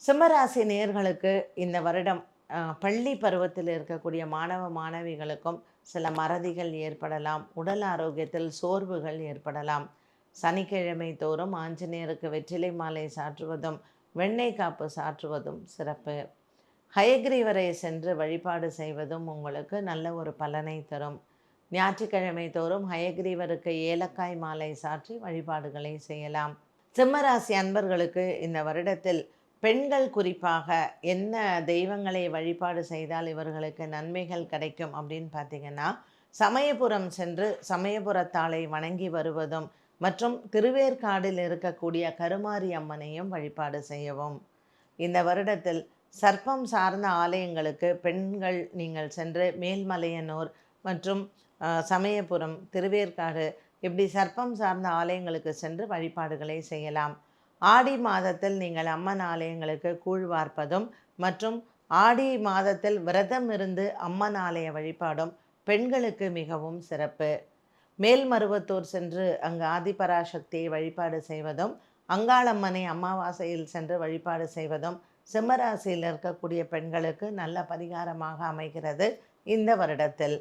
சிம்மராசி நேயர்களுக்கு இந்த வருடம் பள்ளி பருவத்தில் இருக்கக்கூடிய மாணவ மாணவிகளுக்கும் சில மறதிகள் ஏற்படலாம். உடல் ஆரோக்கியத்தில் சோர்வுகள் ஏற்படலாம். சனிக்கிழமை தோறும் ஆஞ்சநேயருக்கு வெற்றிலை மாலை சாற்றுவதும் வெண்ணெய் காப்பு சாற்றுவதும் சிறப்பு. ஹயக்ரீவரை சென்று வழிபாடு செய்வதும் உங்களுக்கு நல்ல ஒரு பலனை தரும். ஞாயிற்றுக்கிழமை தோறும் ஹயக்ரீவருக்கு ஏலக்காய் மாலை சாற்றி வழிபாடுகளை செய்யலாம். சிம்மராசி அன்பர்களுக்கு இந்த வருடத்தில் பெண்கள் குறிப்பாக என்ன தெய்வங்களை வழிபாடு செய்தால் இவர்களுக்கு நன்மைகள் கிடைக்கும் அப்படின்னு பார்த்தீங்கன்னா, சமயபுரம் சென்று சமயபுரத்தாளை வணங்கி வருவதும் மற்றும் திருவேற்காடில் இருக்கக்கூடிய கருமாரி அம்மனையும் வழிபாடு செய்யவும். இந்த வருடத்தில் சர்ப்பம் சார்ந்த ஆலயங்களுக்கு பெண்கள் நீங்கள் சென்று மேல்மலையனூர் மற்றும் சமயபுரம், திருவேற்காடு இப்படி சர்ப்பம் சார்ந்த ஆலயங்களுக்கு சென்று வழிபாடுகளை செய்யலாம். ஆடி மாதத்தில் நீங்கள் அம்மன் ஆலயங்களுக்கு கூழ் வார்ப்பதும் மற்றும் ஆடி மாதத்தில் விரதம் இருந்து அம்மன் ஆலய வழிபாடும் பெண்களுக்கு மிகவும் சிறப்பு. மேல்மருவத்தூர் சென்று அங்கு ஆதிபராசக்தியை வழிபாடு செய்வதும் அங்காளம்மனை அமாவாசையில் சென்று வழிபாடு செய்வதும் சிம்மராசியில் இருக்கக்கூடிய பெண்களுக்கு நல்ல பரிகாரமாக அமைகிறது இந்த வருடத்தில்.